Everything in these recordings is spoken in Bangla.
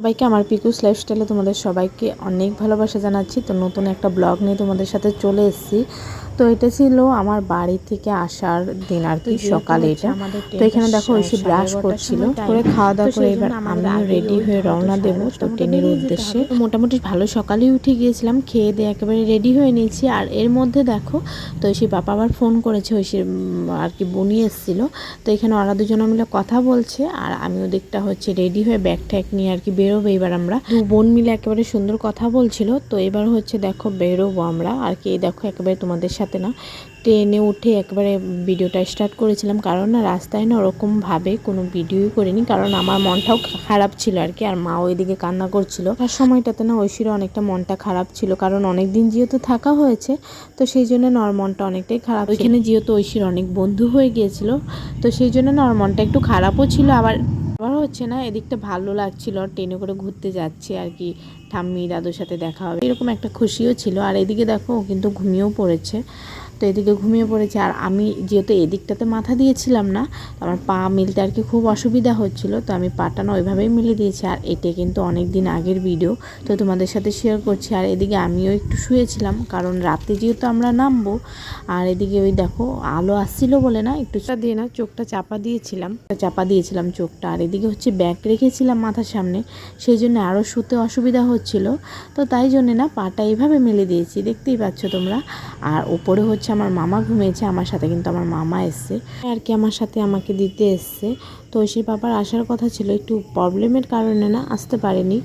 সবাইকে আমার পিকুস লাইফস্টাইলে তোমাদের সবাইকে অনেক ভালোবাসা জানাচ্ছি। তো নতুন একটা ব্লগ নিয়ে তোমাদের সাথে চলে এসেছি। তো এটা ছিল আমার বাড়ি থেকে আসার দিন আর কি, সকালে এটা। তো এখানে দেখো ঐশী ব্রাশ করছিল, করে খাওয়া দাওয়া করে এবার আমিও রেডি হয়ে রওনা দেবো তো ট্রেনের উদ্দেশ্যে। মোটামুটি ভালো সকালেই উঠে গিয়েছিলাম, খেয়ে দিয়ে একেবারে রেডি হয়ে নিয়েছি। আর এর মধ্যে দেখো তো ঐশী বাবা আবার ফোন করেছে, ঐশীর আর কি বোনি এসেছিলো। তো এখানে ওরা দুজনে মিলে কথা বলছে আর আমি ওদিকটা হচ্ছে রেডি হয়ে ব্যাগ ট্যাগ নিয়ে আর কি বেরোবো। এবার আমরা দু বোন মিলে একেবারে সুন্দর কথা বলছিল। তো এবার হচ্ছে দেখো বেরোবো আমরা আর কি। দেখো একেবারে তোমাদের সাথে না ট্রেনে উঠে একেবারে ভিডিওটা স্টার্ট করেছিলাম, কারণ না রাস্তায় না ওরকমভাবে কোনো ভিডিওই করিনি, কারণ আমার মনটাও খারাপ ছিল আর কি। আর মা ওইদিকে কান্না করছিল। তার সময়টাতে না ঐশীরও অনেকটা মনটা খারাপ ছিল, কারণ অনেক দিন যেহেতু থাকা হয়েছে তো সেই জন্য না ওর মনটা অনেকটাই খারাপ। ওইখানে যেহেতু ঐশীর অনেক বন্ধু হয়ে গিয়েছিল তো সেই জন্য না ওর মনটা একটু খারাপও ছিল। আবার হচ্ছে না এদিকটা ভালো লাগছিল, ট্রেনে করে ঘুরতে যাচ্ছে আর কি, ঠাম্মি দাদুর সাথে দেখা হবে এরকম একটা খুশিও ছিল। আর এদিকে দেখো ও কিন্তু ঘুমিয়েও পড়েছে। তো এদিকে ঘুমিয়ে পড়েছে আর আমি যেহেতু এদিকটাতে মাথা দিয়েছিলাম না, তো আমার পা মিলতে আর কি খুব অসুবিধা হচ্ছিল, তো আমি পাটা না ওইভাবেই মিলে দিয়েছি। আর এটা কিন্তু অনেক দিন আগের ভিডিও, তো তোমাদের সাথে শেয়ার করছি। আর এদিকে আমিও একটু শুয়েছিলাম, কারণ রাতে যেহেতু আমরা নামবো। আর এদিকে ওই দেখো আলো আসছিল বলে না একটু দিয়ে না চোখটা চাপা দিয়েছিলাম চোখটা। আর এদিকে হচ্ছে ব্যাগ রেখেছিলাম মাথার সামনে, সেই জন্য আরও শুতে অসুবিধা হচ্ছিল। তো তাই জন্যে না পাটা এইভাবে মেলে দিয়েছি, দেখতেই পাচ্ছ তোমরা। আর ওপরে হচ্ছে আমার মামা ঘুমিয়েছে, আমার সাথে কিন্তু আমার মামা এসছে আর কি, আমার সাথে আমাকে দিতে এসছে। তো ঐশীর বাবার আসার কথা ছিল, একটু প্রবলেমের কারণে না আসতে পারেনি।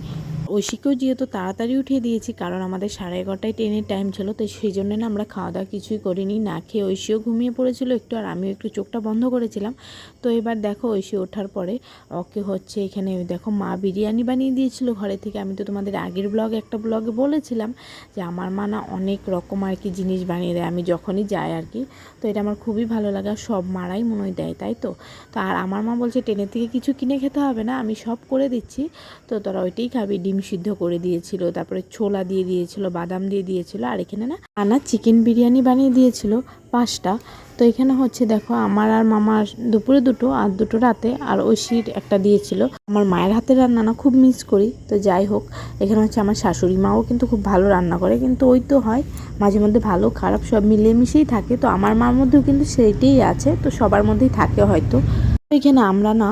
ঐশীকেও যেহেতু তাড়াতাড়ি উঠিয়ে দিয়েছি, কারণ আমাদের 11:30টায় ট্রেনের টাইম ছিল, তো সেই জন্য না আমরা খাওয়া দাওয়া কিছুই করিনি, না খেয়ে ঐশীও ঘুমিয়ে পড়েছিল একটু, আর আমিও একটু চোখটা বন্ধ করেছিলাম। তো এবার দেখো ঐশী ওঠার পরে ওকে হচ্ছে এখানে দেখো মা বিরিয়ানি বানিয়ে দিয়েছিল ঘরে থেকে। আমি তো তোমাদের আগের একটা ব্লগে বলেছিলাম যে আমার মা না অনেক রকম আর কি জিনিস বানিয়ে দেয় আমি যখনই যাই আর কি। তো এটা আমার খুবই ভালো লাগে, সব মারাই মনে হয় দেয়, তাই তো। তো আর আমার মা বলছে ট্রেনের থেকে কিছু কিনে খেতে হবে না, আমি সব করে দিচ্ছি, তো তোরা ওইটাই খাবি। ডিম সিদ্ধ করে দিয়েছিল, তারপরে ছোলা দিয়ে দিয়েছিল, বাদাম দিয়ে দিয়েছিল, আর এখানে না চিকেন বিরিয়ানি বানিয়ে দিয়েছিল 5টা। তো এখানে হচ্ছে দেখো আমার আর মামার দুপুরে 2টো আর 2টো রাতে, আর ঐশীর একটা দিয়েছিল। আমার মায়ের হাতের রান্না না খুব মিস করি। তো যাই হোক, এখানে হচ্ছে আমার শাশুড়ি মাও কিন্তু খুব ভালো রান্না করে, কিন্তু ওই তো হয় মাঝে মধ্যে ভালো খারাপ সব মিলেমিশেই থাকে। তো আমার মার মধ্যেও কিন্তু সেইটাই আছে, তো সবার মধ্যেই থাকে হয়তো। এখানে আমরা না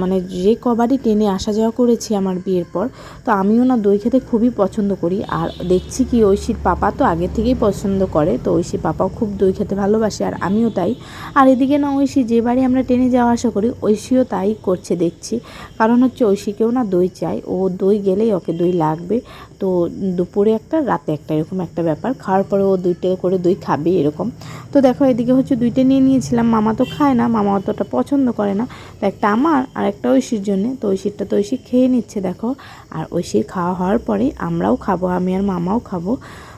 মানে যে কবারই ট্রেনে আসা যাওয়া করেছি আমার বিয়ের পর, তো আমিও না দই খেতে খুবই পছন্দ করি। আর দেখছি কি ঐশীর পাপা তো আগে থেকেই পছন্দ করে, তো ঐশীর পাপাও খুব দই খেতে ভালোবাসে, আর আমিও তাই। আর এদিকে না ঐশী যে বাড়ি আমরা ট্রেনে যাওয়া আসা করি ঐশীও তাই করছে দেখছি, কারণ হচ্ছে ঐশীকেও না দই চাই, ও দই গেলেই ওকে দই লাগবে। তো দুপুরে একটা রাতে একটা এরকম একটা ব্যাপার, খাওয়ার পরে ও 2টা করে দই খাবে এরকম। তো দেখো এদিকে হচ্ছে 2টা নিয়ে নিয়েছিলাম, মামা তো খায় না, মামা অতটা পছন্দ করে না, তো একটা আমার আর একটা ঐশীর জন্যে। তো ঐশীরটা তো ঐশী খেয়ে নিচ্ছে দেখো। আর ঐশীর খাওয়া হওয়ার পরে আমরাও খাবো, আমি আর মামাও খাবো।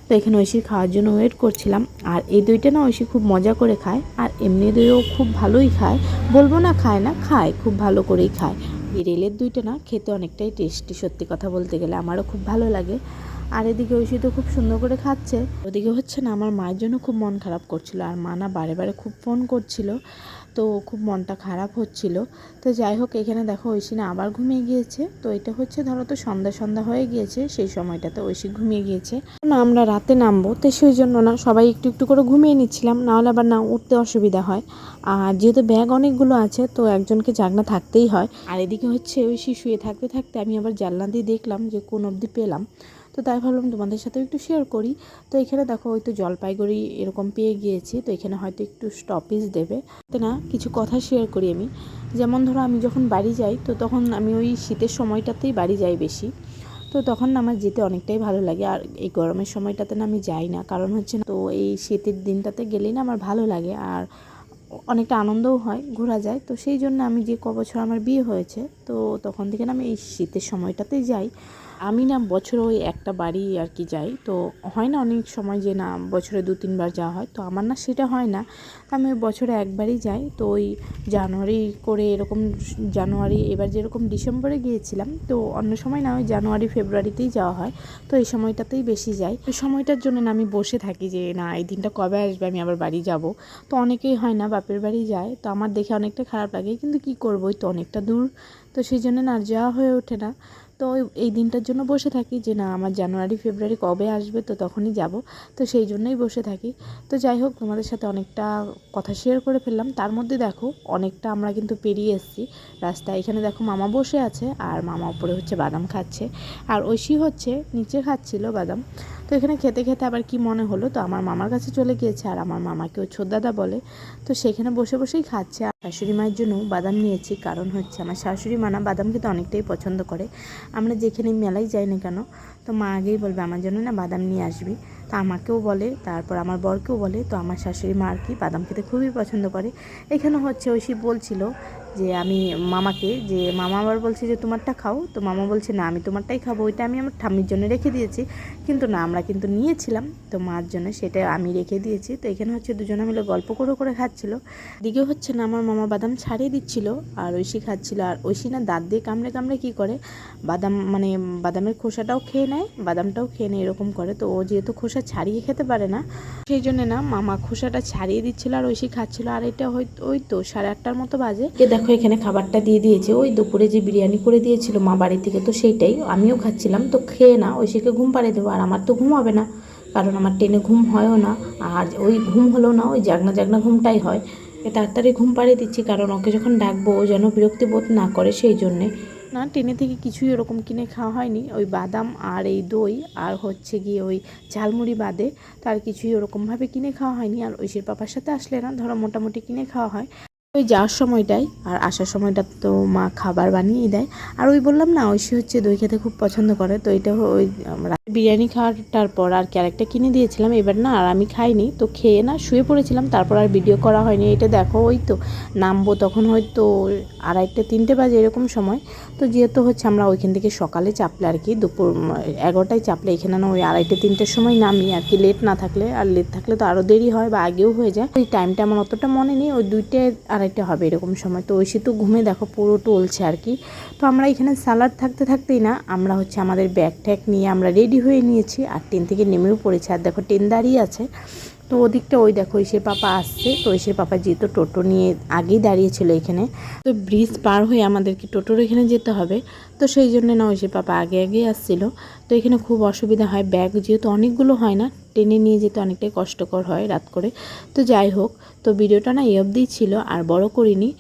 তো এখানে ঐশীর খাওয়ার জন্য ওয়েট করছিলাম। আর এই দইটা না ঐশী খুব মজা করে খায়, আর এমনি দইও খুব ভালোই খায়, বলবো না খায় না, খায়, খুব ভালো করেই খায়। এই রেলের দইটা না খেতে অনেকটাই টেস্টি, সত্যি কথা বলতে গেলে আমারও খুব ভালো লাগে। আর এদিকে ঐশী তো খুব সুন্দর করে খাচ্ছে। ওদিকে হচ্ছে না আমার মায়ের জন্য খুব মন খারাপ করছিল, আর মা না বারে বারে খুব ফোন করছিল, তো খুব মনটা খারাপ হচ্ছিল। তো যাই হোক, এখানে দেখো ঐশী না আবার ঘুমিয়ে গিয়েছে। তো এটা হচ্ছে ধরো তো সন্ধ্যা হয়ে গিয়েছে, সেই সময়টাতে ঐশী ঘুমিয়ে গিয়েছে। না আমরা রাতে নামবো, তো সেই জন্য না সবাই একটু একটু করে ঘুমিয়ে নিচ্ছিলাম, নাহলে আবার না উঠতে অসুবিধা হয়। আর যেহেতু ব্যাগ অনেকগুলো আছে তো একজনকে জাগনা থাকতেই হয়। আর এদিকে হচ্ছে ঐশী শুয়ে থাকতে থাকতে আমি আবার জানলা দিয়ে দেখলাম যে কোন অবধি পেলাম, তো তাই ভাবলাম তোমাদের সাথেও একটু শেয়ার করি। তো এখানে দেখো ওই তো জলপাইগুড়ি এরকম পেয়ে গিয়েছি, তো এখানে হয়তো একটু স্টপেজ দেবে, তো না কিছু কথা শেয়ার করি আমি। যেমন ধরো আমি যখন বাড়ি যাই তো তখন আমি ওই শীতের সময়টাতেই বাড়ি যাই বেশি, তো তখন না আমার যেতে অনেকটাই ভালো লাগে। আর এই গরমের সময়টাতে না আমি যাই না, কারণ হচ্ছে না তো এই শীতের দিনটাতে গেলেই না আমার ভালো লাগে, আর অনেকটা আনন্দও হয়, ঘোরা যায়। তো সেই জন্য আমি যে বছর আমার বিয়ে হয়েছে তো তখন থেকে না আমি এই শীতের সময়টাতেই যাই। আমি না বছরে ওই একটা বাড়ি আর কি যাই, তো হয় না অনেক সময় যে না বছরে 2-3 বার যাওয়া হয়, তো আমার না সেটা হয় না, আমি বছরে একবারই যাই। তো ওই জানুয়ারি করে এরকম, জানুয়ারি এবার যেরকম ডিসেম্বরে গিয়েছিলাম, তো অন্য সময় না ওই জানুয়ারি ফেব্রুয়ারিতেই যাওয়া হয়, তো এই সময়টাতেই বেশি যাই। ওই সময়টার জন্য না আমি বসে থাকি যে না এই দিনটা কবে আসবে, আমি আবার বাড়ি যাব। তো অনেকেই হয় না বাপের বাড়ি যায়, তো আমার দেখে অনেকটা খারাপ লাগে, কিন্তু কি করবো, ওই তো অনেকটা দূর, তো সেই জন্য না আর যাওয়া হয়ে ওঠে না। তো এই দিনটার জন্য বসে থাকি যে না আমার জানুয়ারি ফেব্রুয়ারি কবে আসবে, তো তখনই যাব, তো সেই জন্যই বসে থাকি। তো যাই হোক, তোমাদের সাথে অনেকটা কথা শেয়ার করে ফেললাম। তার মধ্যে দেখো অনেকটা আমরা কিন্তু পেরিয়ে এসেছি রাস্তায়। এখানে দেখো মামা বসে আছে আর মামা উপরে হচ্ছে বাদাম খাচ্ছে আর ঐশী হচ্ছে নিচে খাচ্ছিল বাদাম। তো এখানে খেতে খেতে আবার কি মনে হলো, তো আমার মামার কাছে চলে গিয়েছে আর আমার মামাকেও ছোটদাদা বলে, তো সেখানে বসে বসেই খাচ্ছে। আর শাশুড়ি মায়ের জন্য বাদাম নিয়েছি, কারণ হচ্ছে আমার শাশুড়ি মা না বাদাম খেতে অনেকটাই পছন্দ করে। আমরা যেখানে মেলায় যাই না কেন, তো মা আগেই বলবে আমার জন্য না বাদাম নিয়ে আসবি। তো আমাকেও বলে, তারপর আমার বরকেও বলে। তো আমার শাশুড়ি মা আর কি বাদাম খেতে খুবই পছন্দ করে। এখানে হচ্ছে ঐশী বলছিল যে আমি মামাকে, যে মামা আবার বলছে যে তোমারটা খাও, তো মামা বলছে না আমি তোমারটাই খাবো, ওইটা আমি আমার ঠাম্মির জন্য রেখে দিয়েছি। কিন্তু না, আমরা কিন্তু নিয়েছিলাম তো মার জন্য, সেটা আমি রেখে দিয়েছি। তো এখানে হচ্ছে দুজনে মিলে গল্প করে করে খাচ্ছিল। দিকে হচ্ছে না আমার মামা বাদাম ছাড়িয়ে দিচ্ছিল আর ঐশী খাচ্ছিল। আর ঐশী না দাঁত দিয়ে কামড়ে কামড়ে কী করে বাদাম, মানে বাদামের খোসাটাও খেয়ে নেয়, বাদামটাও খেয়ে নেয়, এরকম করে। তো ও যেহেতু খোসা ছাড়িয়ে খেতে পারে না, সেই জন্যে না মামা খোসাটা ছাড়িয়ে দিচ্ছিল আর ঐশী খাচ্ছিল। আর এটা হয়তো ওই তো 8:30টার মতো বাজে। দেখো এখানে খাবারটা দিয়ে দিয়েছে, ওই দুপুরে যে বিরিয়ানি করে দিয়েছিল মা বাড়ি থেকে, তো সেইটাই আমিও খাচ্ছিলাম। তো খেয়ে না ঐশীকে ঘুম পাড়িয়ে দেবো, আর আমার তো ঘুম হবে না, কারণ আমার টেনে ঘুম হয়ও না। আর ওই ঘুম হলেও না, ওই জাগনা জাগনা ঘুমটাই হয়। তাড়াতাড়ি ঘুম পাড়িয়ে দিচ্ছি, কারণ ওকে যখন ডাকবো ও যেন বিরক্তি বোধ না করে, সেই জন্যে। না ট্রেনে থেকে কিছুই ওরকম কিনে খাওয়া হয়নি, ওই বাদাম আর এই দই আর হচ্ছে গিয়ে ওই ঝালমুড়ি বাদে তার কিছুই ওরকমভাবে কিনে খাওয়া হয়নি। আর ঐশীর পাপার সাথে আসলে না ধরো মোটামুটি কিনে খাওয়া হয় ওই যাওয়ার সময়টাই, আর আসার সময়টা তো মা খাবার বানিয়েই দেয়। আর ওই বললাম না ঐশী হচ্ছে দই খেতে খুব পছন্দ করে, তো এটা ওই বিরিয়ানি খাওয়াটার পর আর কি আরেকটা কিনে দিয়েছিলাম এবার না, আর আমি খাইনি, তো খেয়ে না শুয়ে পড়েছিলাম, তারপর আর ভিডিও করা হয়নি। এটা দেখো ওই তো নামবো তখন হয়তো 2:30-3টে বাজে এরকম সময়। তো যেহেতু হচ্ছে আমরা ওইখান থেকে সকালে চাপলে আর কি দুপুর 11টায় চাপলে এখানে না ওই 2:30-3টের সময় নামি আর কি, লেট না থাকলে। আর লেট থাকলে তো আরও দেরি হয় বা আগেও হয়ে যায়, ওই টাইমটা আমার অতটা মনে নেই, ওই 2:00-2:30 হবে এরকম সময়। তো ঐশী তো ঘুমে দেখো পুরো টলছে আর কি। তো আমরা এখানে সালাড থাকতে থাকতেই না আমরা হচ্ছে আমাদের ব্যাগ ট্যাগ নিয়ে আমরা রেডি হয়ে নিয়েছি আর ট্রেন থেকে নেমেও পড়েছি। আর দেখো ট্রেন দাঁড়িয়ে আছে, তো ওদিকটা ওই দেখো ঐশীর পাপা আসছে। তো ঐশীর পাপা যেহেতু টোটো নিয়ে আগেই দাঁড়িয়েছিল এখানে, তো ব্রিজ পার হয়ে আমাদেরকে টোটোর এখানে যেতে হবে, তো সেই জন্য না ঐশীর পাপা আগে আগেই আসছিলো। তো এখানে খুব অসুবিধা হয়, ব্যাগ যেহেতু অনেকগুলো হয় না, ট্রেনে নিয়ে যেতে অনেকটাই কষ্টকর হয় রাত করে। তো যাই হোক, তো ভিডিওটা না এই অবধিই ছিল, আর বড় করিনি।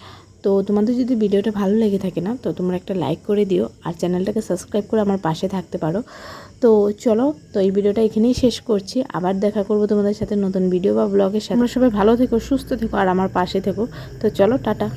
তো তোমাদের যদি ভিডিওটা ভালো লেগে থাকে না, তো তোমরা একটা লাইক করে দিও আর চ্যানেলটাকে সাবস্ক্রাইব করে আমার পাশে থাকতে পারো। তো চলো, তো এই ভিডিওটা এখানেই শেষ করছি, আবার দেখা করবো তোমাদের সাথে নতুন ভিডিও বা ব্লগের সাথে। তোমরা সবাই ভালো থেকো, সুস্থ থেকো আর আমার পাশে থেকো। তো চলো, টাটা।